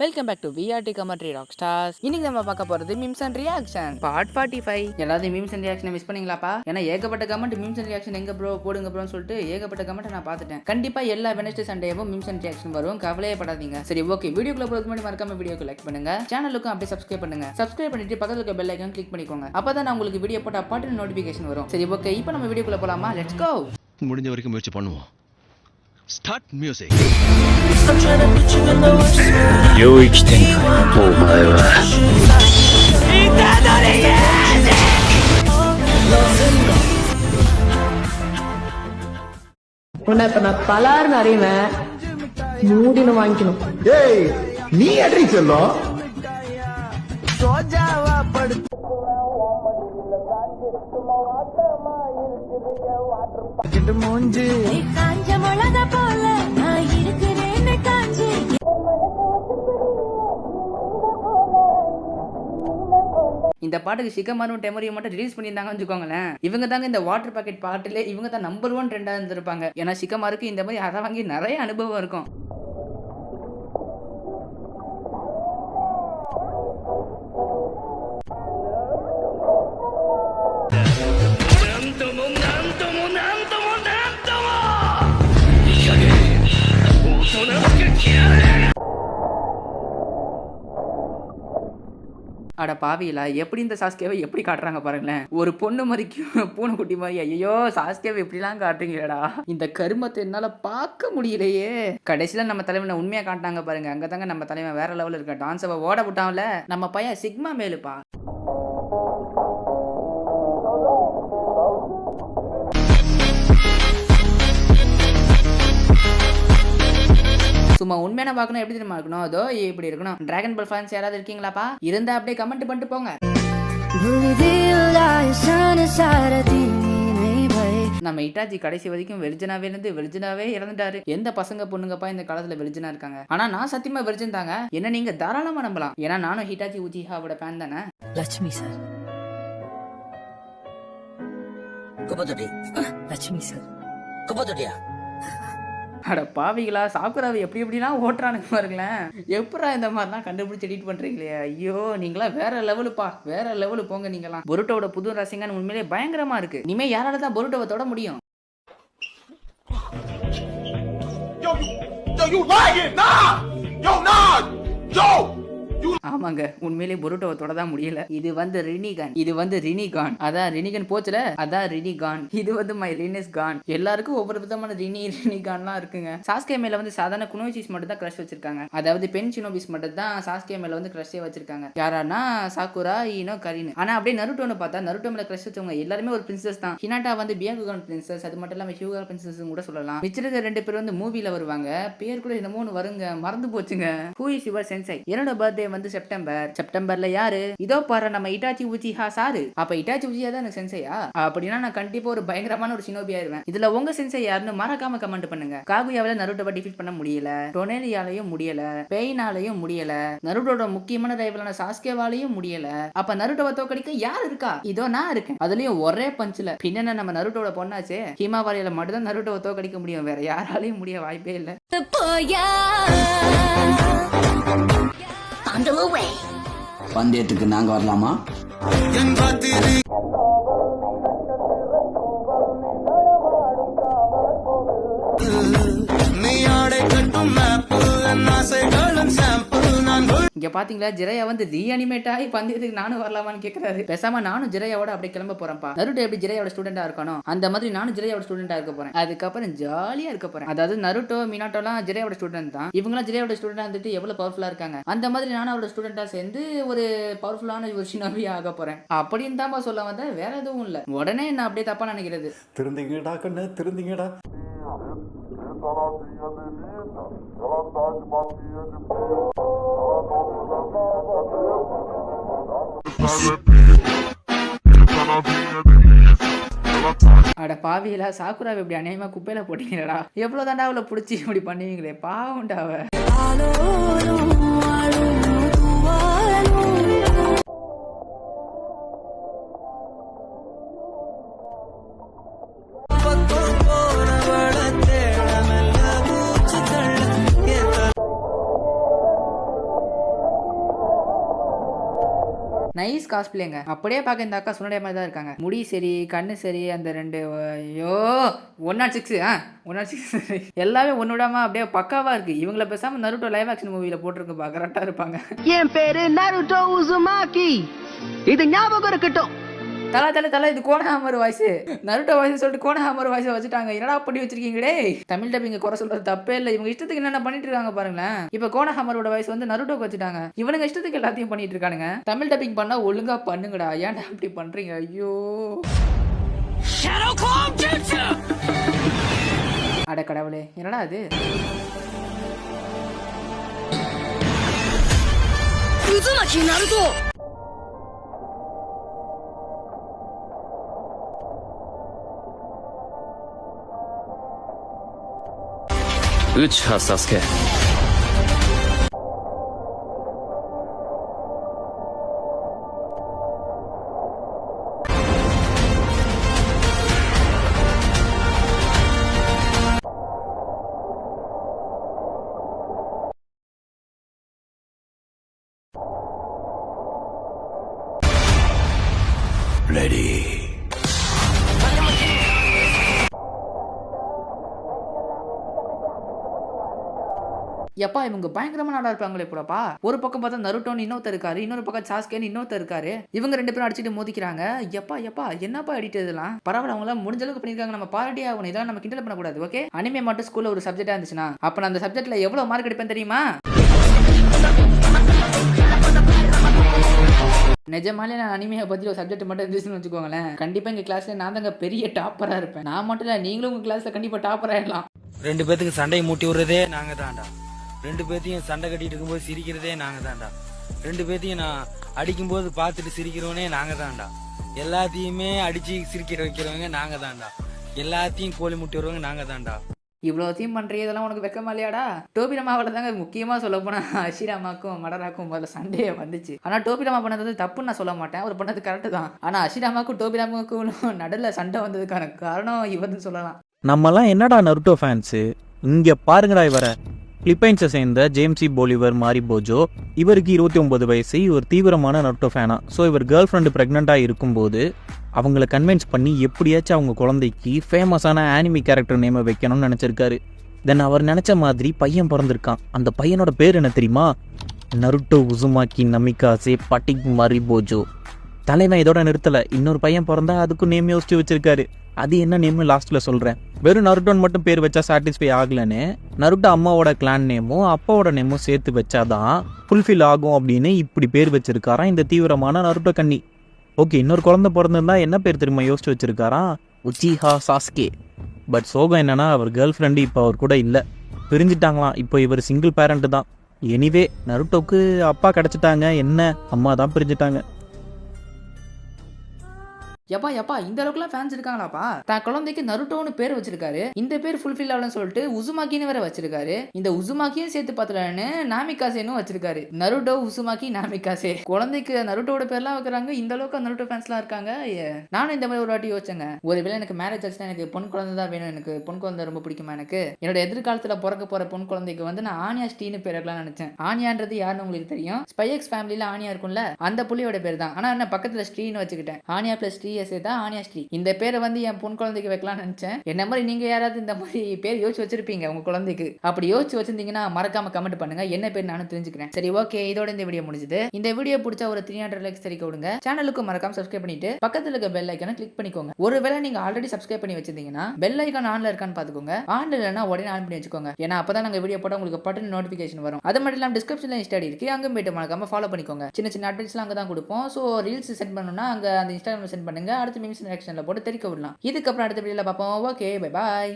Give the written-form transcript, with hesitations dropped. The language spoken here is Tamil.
Welcome back to VRT commentary rock stars. இன்னைக்கு நம்ம பார்க்க போறது மீம்ஸ் அண்ட் ரியாக்ஷன் பார்ட் 45. எல்லாரும் மீம்ஸ் அண்ட் ரியாக்ஷன் மிஸ் பண்ணீங்களாப்பா? ஏன்னா ஏகப்பட்ட கமெண்ட் மீம்ஸ் அண்ட் ரியாக்ஷன் எங்க ப்ரோ போடுங்க ப்ரோன்னு சொல்லிட்டு ஏகப்பட்ட கமெண்ட் நான் பார்த்துட்டேன். கண்டிப்பா எல்லா வெனஸ்டே சண்டேவும் மீம்ஸ் அண்ட் ரியாக்ஷன் வரும், கவலையே படாதீங்க. சரி ஓகே, வீடியோக்குள்ள போறதுக்கு முன்னாடி மறக்காம வீடியோக்கு லைக் பண்ணுங்க, சேனலுக்கும் அப்படியே சப்ஸ்கிரைப் பண்ணுங்க. சப்ஸ்கிரைப் பண்ணிட்டு பக்கத்துல இருக்க பெல் ஐகான் கிளிக் பண்ணிக்கோங்க. அப்பதான் உங்களுக்கு வீடியோ போட்ட பாட்டு நோட்டிபிகேஷன் வரும். சரி ஓகே, இப்போ நம்ம வீடியோக்குள்ள போலாமா? Let's go. முடிஞ்ச வரைக்கும் முயற்சி பண்ணுவோம். Start music. 領域展開。お前はஉன்னை இப்ப நான் பலார்னு அறிவேன், மூடினு வாங்கிக்கணும். ஏய் நீ அடி செல்லும் இந்த பாட்டுக்கு சிக்கமாரும் டெமரியும் மட்டும் ரிலீஸ் பண்ணியிருந்தாங்கன்னு வச்சுக்கோங்களேன், இவங்க தாங்க இந்த வாட்டர் பாக்கெட் பாட்டிலே இவங்க தான் நம்பர் 1 ட்ரெண்டா இருந்திருப்பாங்க. ஏன்னா சிக்கமாருக்கு இந்த மாதிரி அதை வாங்கி நிறைய அனுபவம் இருக்கும். அட பாவியில எப்படி இந்த சாஸ்கேவை எப்படி காட்டுறாங்க பாருங்களேன். ஒரு பொண்ணு மாதிரிக்கும் பூனைக்குட்டி மாதிரி. ஐயோ சாஸ்கேவை எப்படிலாம் காட்டுறீங்களா? இந்த கருமத்தை என்னால பார்க்க முடியலையே. கடைசியில நம்ம தலைவனை உண்மையா காட்டாங்க பாருங்க. அங்கதாங்க நம்ம தலைவன் வேற லெவலில் இருக்க. டான்ஸ் ஓட விட்டான்ல நம்ம பையன் சிக்மா மேலுப்பா. சும்மா உண்மையான பார்க்கணும், எப்படி தெரியுமா இருக்கணும்? அதோ இப்படி இருக்கணும். டிராகன் பால் ஃபேன்ஸ் யாராவது இருக்கீங்களாப்பா? இருந்தா அப்படியே கமெண்ட் பண்ணிட்டு போங்க. நம்ம இட்டாச்சி கடைசி வரைக்கும் வெர்ஜினாவே இருந்து வெர்ஜினாவே இறந்துட்டாரு. எந்த பசங்க பொண்ணுங்கப்பா இந்த காலத்துல வெர்ஜினா இருக்காங்க? ஆனா நான் சத்தியமா வெர்ஜின் தாங்க. என்ன நீங்க தாராளமா நம்பலாம். ஏன்னா நானும் ஹிட்டாச்சி உச்சிஹாவோட ஃபேன் தானே. லட்சுமி சார், குப்பத்தொட்டி. லட்சுமி சார், குப்பத்தொட்டியா? அட பாவிகளா, சாக்குராவை எப்படி எப்படிலாம் ஓட்டுறானுங்க பாருங்களேன். எப்படா இந்த மாதிரிலாம் கண்டுபிடிச்சு எடிட் பண்றீங்களே? ஐயோ நீங்களா வேற லெவலுப்பா, வேற லெவலு போங்க நீங்களாம். பொருட்டோட புது ரசிகன் உண்மையிலே பயங்கரமா இருக்கு. இனிமே யாரால தான் பொருட்டோவை தொட முடியும்? ஆமாங்க, உண்மையிலே பொருட்டோவை தொடதான் முடியல. இது வந்து ரினிகான், இது வந்து ரினிகான். அதான் ரினிகன் போச்சுல, அதான் ரினிகான். இது வந்து மை ரினிஸ் கான். எல்லாருக்கும் ஒவ்வொரு விதமான ரினிகான்லாம் இருக்குங்க. சாஸ்கே மேல வந்து சாதாரண குனோசிஸ் மட்டும் தான் கிரஷ் வச்சிருக்காங்க. அதாவது பென் சினோபிஸ் மட்டும் தான் சாஸ்கே மேல வந்து கிரஷே வச்சிருக்காங்க. யாரானா சாக்குரா, ஈனோ, கரின். ஆனா அப்படியே நருட்டோன்னு பார்த்தா நருட்டோ மேல கிரஷ் வச்சவங்க எல்லாருமே ஒரு பிரின்சஸ் தான். ஹினாட்டா வந்து பியாகுகான் பிரின்சஸ், அது மட்டும் இல்லாம ஹியூகா பிரின்சஸ் கூட சொல்லலாம். மிச்சிருக்க 2 பேர் வந்து மூவில வருவாங்க. பேர் கூட என்னமோ வருங்க, மறந்து போச்சுங்க. Who is your சென்சை? என்னோட பர்த்டே வந்து செப்டம்பர்ல யாரு? இதோ பாரு நம்ம இட்டாச்சி உச்சிஹா சாரு. அப்ப இட்டாச்சி உச்சிஹா தான் எனக்கு சென்சையா? அப்படின்னா நான் கண்டிப்பா ஒரு பயங்கரமான ஒரு ஷினோபி ஆயிருவேன். இதுல உங்க சென்சை யாருன்னு மறக்காம கமெண்ட் பண்ணுங்க. காகுயாவில நருட்டோவை டிஃபீட் பண்ண முடியல, டொனேலியாலையும் முடியல, பெயினாலையும் முடியல, நருட்டோட முக்கியமான ரைவலான சாஸ்கேவாலையும் முடியல. அப்ப நருட்டோவை தோக்கடிக்க யார் இருக்கா? இதோ நான் இருக்கேன். அதுலயும் ஒரே பஞ்சுல. பின்ன நம்ம நருட்டோட பொண்ணாச்சே, ஹிமாவாரியில மட்டும் தான் நருட்டோவை தோக்கடிக்க முடியும். வேற யாராலையும் முடிய வாய்ப்பே இல்ல. பந்தயத்துக்கு நாங்க வரலாமா? இங்க பாத்தீங்களா, ஜிரையா வந்து ரீஅனிமேட் ஆகி பந்தயத்துக்கு நானும் வரலாமான்னு கேக்குறாரு. பேசாம நானும் ஜிரையாவோட அப்படியே கிளம்ப போறேன்ப்பா. நருட்டோ எப்படி ஜிரையாவோட ஸ்டூடெண்டா இருக்கணும், அந்த மாதிரி நானும் ஜிரையாவோட ஸ்டூடெண்டா இருக்க போறேன். அதுக்கப்புறம் ஜாலியா இருக்க போறேன். அதாவது நருட்டோ மினாட்டோலாம் ஜிரையாவோட ஸ்டூடெண்ட் தான். இவங்களாம் ஜிரையாவோட ஸ்டூடெண்டா இருந்துட்டு எவ்வளவு பவர்ஃபுல்லா இருக்காங்க. அந்த மாதிரி நானும் அவரோட ஸ்டூடெண்டா சேர்ந்து ஒரு பவர்ஃபுல்லான ஒரு ஷினோபியா ஆக போறேன் அப்படின்னு தான் சொல்ல வந்தேன். வேற எதுவும் இல்ல. உடனே என்ன அப்படியே தப்பா நினைக்கிறது. திருந்திங்கடா கண்ணு, திருந்திங்கடா. அட பாவியலா, சாக்குராவை இப்படி அநியாயமா குப்பையில போட்டீங்களா? எவ்வளவு தாண்டா அவளை பிடிச்சி இப்படி பண்ணுவீங்களே, பாவண்டாவ. நைஸ் காஸ்பிளேங்க. அப்படியே பார்க்க இந்த அக்கா சுனடைய மாதிரி தான் இருக்காங்க. முடி சரி, கண்ணு சரி, அந்த 2 ஐயோ 106 106 எல்லாமே ஒன்னுடாம அப்படியே பக்காவா இருக்கு. இவங்கள பேசாம நருட்டோ லைவ் ஆக்ஷன் மூவில போட்டுருக்கு, கரெக்டா இருப்பாங்க. என் பேரு நருட்டோ உசுமாக்கி, இது ஞாபகம் இருக்கட்டும். தலை இது கோனஹாமர் வாய்ஸ், நருட்டோ வாய்ஸ் சொல்லிட்டு கோனஹாமர் வாய்ஸ் வச்சுட்டாங்க. என்னடா பண்ணி வச்சிருக்கீங்களே. தமிழ் டப்பிங்க குறை சொல்றது தப்பே இல்லை. இவங்க இஷ்டத்துக்கு என்னென்ன பண்ணிட்டு இருக்காங்க பாருங்களேன். இப்ப கோனஹாமரோட வாய்ஸ் வந்து நருட்டோக்கு வச்சுட்டாங்க. இவனுங்க இஷ்டத்துக்கு எல்லாத்தையும் பண்ணிட்டு இருக்கானுங்க. தமிழ் டப்பிங் பண்ணா ஒழுங்கா பண்ணுங்கடா, ஏன்டா அப்படி பண்றீங்க? ஐயோ அட கடவுளே, என்னடா அது? Uzumaki Naruto. Uchiha Sasuke. Ready. எப்பா இவங்க பயங்கரமா நாடா இருப்பாங்களே போலப்பா. ஒரு பக்கம் பார்த்தா நருட்டோன்னு இன்னொருத்தர் இருக்காரு, இன்னொரு பக்கம் சாஸ்கேன்னு இன்னொருத்தர் இருக்காரு. இவங்க 2 பேரும் அடிச்சுட்டு மோதிக்கிறாங்க. எப்பா என்னப்பா எடிட் இதெல்லாம்? பரவாயில்ல, அவங்க எல்லாம் முடிஞ்ச அளவுக்கு பண்ணிருக்காங்க. நம்ம பாராட்டி ஆகணும். இதெல்லாம் நம்ம கிண்டல் பண்ணக்கூடாது. ஓகே, அனிமே மட்டும் ஸ்கூல்ல ஒரு சப்ஜெக்டா இருந்துச்சுன்னா அப்ப நான் அந்த சப்ஜெக்ட்ல எவ்வளவு மார்க் எடுப்பேன் தெரியுமா? நிஜமாலே நான் அனிமையை பத்தி ஒரு சப்ஜெக்ட் மட்டும் இருந்துச்சுன்னு வச்சுக்கோங்களேன், கண்டிப்பா எங்க கிளாஸ்ல நான் தாங்க பெரிய டாப்பரா இருப்பேன். நான் மட்டும் இல்ல, நீங்களும் உங்க கிளாஸ்ல கண்டிப்பா டாப்பர் ஆயிடலாம். 2 பேத்துக்கு சண்டையை மூட்டி விடுறதே நாங்க தான்டா. 2 பேத்தையும் சண்டை கட்டிட்டு இருக்கும்போது சிரிக்கிறதே நாங்க தான்டா. 2 பேத்தையும் நான் அடிக்கும்போது பார்த்துட்டு சிரிக்கிறவனே நாங்க தான்டா. எல்லாத்தையுமே அடிச்சு சிரிக்கிற வைக்கிறவங்க நாங்க தான்டா. எல்லாத்தையும் கோழி முட்டி வருவாங்க நாங்க தான்டா. இவ்வளோத்தையும் பண்றீ, இதெல்லாம் உனக்கு வெக்கமா இல்லையாடா? டோபிராமாவில் தாங்க முக்கியமா சொல்ல போனா அஷிராமாக்கும் மடராக்கும் முதல்ல சண்டையே வந்துச்சு. ஆனா டோபிராமா பண்ணது வந்து தப்புன்னு நான் சொல்ல மாட்டேன், அவர் பண்ணது கரெக்டு தான். ஆனா அஷிராமாக்கும் டோபிராமாக்கும் நடுல சண்டை வந்ததுக்கான காரணம் இவர்னு சொல்லலாம். நம்மலாம் என்னடா நருட்டோ ஃபேன்ஸு, இங்க பாருங்கடா இவரை. பிலிப்பைன்ஸை சேர்ந்த ஜேம்ஸி போலிவர் மாரிபோஜோ, இவருக்கு 29 வயசு. இவர் தீவிரமான நருட்டோ ஃபேனா. ஸோ இவர் கேர்ள் ஃப்ரெண்டு ப்ரெக்னெண்ட்டாக இருக்கும்போது அவங்கள கன்வின்ஸ் பண்ணி எப்படியாச்சும் அவங்க குழந்தைக்கு ஃபேமஸான ஆனிமி கேரக்டர் நேமை வைக்கணும்னு நினச்சிருக்காரு. தென் அவர் நினச்ச மாதிரி பையன் பிறந்திருக்கான். அந்த பையனோட பேர் என்ன தெரியுமா? நருட்டோ உசுமாக்கி நமிகாசே பட்டிக் மாரிபோஜோ. தலைவன் இதோட நிறுத்தலை, இன்னொரு பையன் பிறந்தா அதுக்கும் நேம் யோசிச்சு வச்சிருக்காரு. அது என்ன நேம்னு லாஸ்ட்டில் சொல்கிறேன். வெறும் நருட்டோன்னு மட்டும் பேர் வச்சா சாட்டிஸ்ஃபை ஆகலன்னு நருட்டோ அம்மாவோட கிளான் நேமும் அப்பாவோட நேமும் சேர்த்து வச்சாதான் ஃபுல்ஃபில் ஆகும் அப்படின்னு இப்படி பேர் வச்சிருக்காராம் இந்த தீவிரமான நருட்டோ கண்ணி. ஓகே, இன்னொரு குழந்தை பிறந்திருந்தா என்ன பேர் தெரியுமா யோசிச்சு வச்சிருக்காராம்? உச்சிஹா சாஸ்கே. பட் சோகம் என்னன்னா, அவர் கேர்ள் ஃப்ரெண்டு இப்போ அவர் கூட இல்லை, பிரிஞ்சுட்டாங்களாம். இப்போ இவர் சிங்கிள் பேரண்ட் தான். எனிவே நருட்டோக்கு அப்பா கிடச்சிட்டாங்க, என்ன அம்மா தான் பிரிஞ்சுட்டாங்க. எப்பா இந்த அளவுக்குலாம் ஃபேன்ஸ் இருக்காங்களாப்பா? தான் குழந்தைக்கு நருட்டோன்னு பேர் வச்சிருக்காரு. இந்த பேர் ஃபுல்ஃபில் ஆகலன்னு சொல்லிட்டு உசுமாக்கின்னு வேற வச்சிருக்காரு. இந்த உசுமாக்கியும் சேர்த்து பார்த்தலன்னு நாமிகாசேன்னு வச்சிருக்காரு. Naruto Uzumaki Namikaze. குழந்தைக்கு நருட்டோட பேர்லாம் வைக்கிறாங்க. இந்த அளவுக்கு நருட்டோ ஃபேன்ஸ்லாம் இருக்காங்க. நானும் இந்த மாதிரி ஒரு வாட்டி யோசிச்சேங்க, ஒருவேளை எனக்கு மேரேஜ் ஆச்சுன்னா எனக்கு பொன் குழந்தை தான் வேணும். எனக்கு பொன் குழந்தை ரொம்ப பிடிக்குமா எனக்கு. என்னோட எதிர்காலத்தில் பிறக்க போற பொன் குழந்தைக்கு வந்து நான் ஆனியா ஸ்டீன்னு பேர் வைக்கலாம்னு நினைச்சேன். ஆனியான்றது யாருன்னு உங்களுக்கு தெரியும்? ஸ்பைஎக்ஸ் ஃபேமிலியில ஆனியா இருக்கும்ல, அந்த புள்ளியோட பேர் தான். ஆனா என்ன பக்கத்துல ஸ்ரீன்னு வச்சுக்கிட்டேன். ஆனியா பிளஸ் ஸ்ரீ தான் ஆனியா ஸ்ரீ. இந்த பேரை வந்து என் பொன் குழந்தைக்கு வைக்கலாம்னு நினைச்சேன். என்ன மாதிரி நீங்க யாராவது இந்த மாதிரி பேர் யோசிச்சு வச்சிருப்பீங்க உங்க குழந்தைக்கு? அப்படி யோசிச்சு வச்சிருந்தீங்கன்னா மறக்காம கமெண்ட் பண்ணுங்க, என்ன பேர் நானும் தெரிஞ்சுக்கிறேன். சரி, ஓகே, இதோட இந்த வீடியோ முடிஞ்சது. இந்த வீடியோ பிடிச்சா ஒரு 300 லைக்ஸ் தெரிவிக்க விடுங்க. சேனலுக்கு மறக்காம சப்ஸ்கிரைப் பண்ணிட்டு பக்கத்துல இருக்க பெல் ஐக்கானை கிளிக் பண்ணிக்கோங்க. ஒருவேளை நீங்க ஆல்ரெடி சப்ஸ்கிரைப் பண்ணி வச்சிருந்தீங்கன்னா பெல் ஐக்கான் ஆன்ல இருக்கான்னு பாத்துக்கோங்க. ஆன்ல இல்லைன்னா உடனே ஆன் பண்ணி வச்சுக்கோங்க. ஏன்னா அப்பதான் நாங்க வீடியோ போட உங்களுக்கு பட்டன் நோட்டிபிகேஷன் வரும். அது மட்டும் இல்லாம டிஸ்கிரிப்ஷன்ல இன்ஸ்டா இருக்கு, அங்க போயிட்டு மறக்காம ஃபாலோ பண்ணிக்கோங்க. சின்ன சின்ன அட்வைஸ்லாம் அங்க தான் கொடுப்போம். ஸோ ரீல்ஸ் சென்ட் பண்ணணும்னா அங்க அந்த இன்ஸ்டாகிராம் சென்ட் பண்ணுங்க. அடுத்த மீம்ஸ் ரியாக்ஷன்ல போட்டு தெரிவிக்க விடலாம். இதுக்கப்புறம் அடுத்த வீடியோல பார்ப்போம். Okay, bye bye.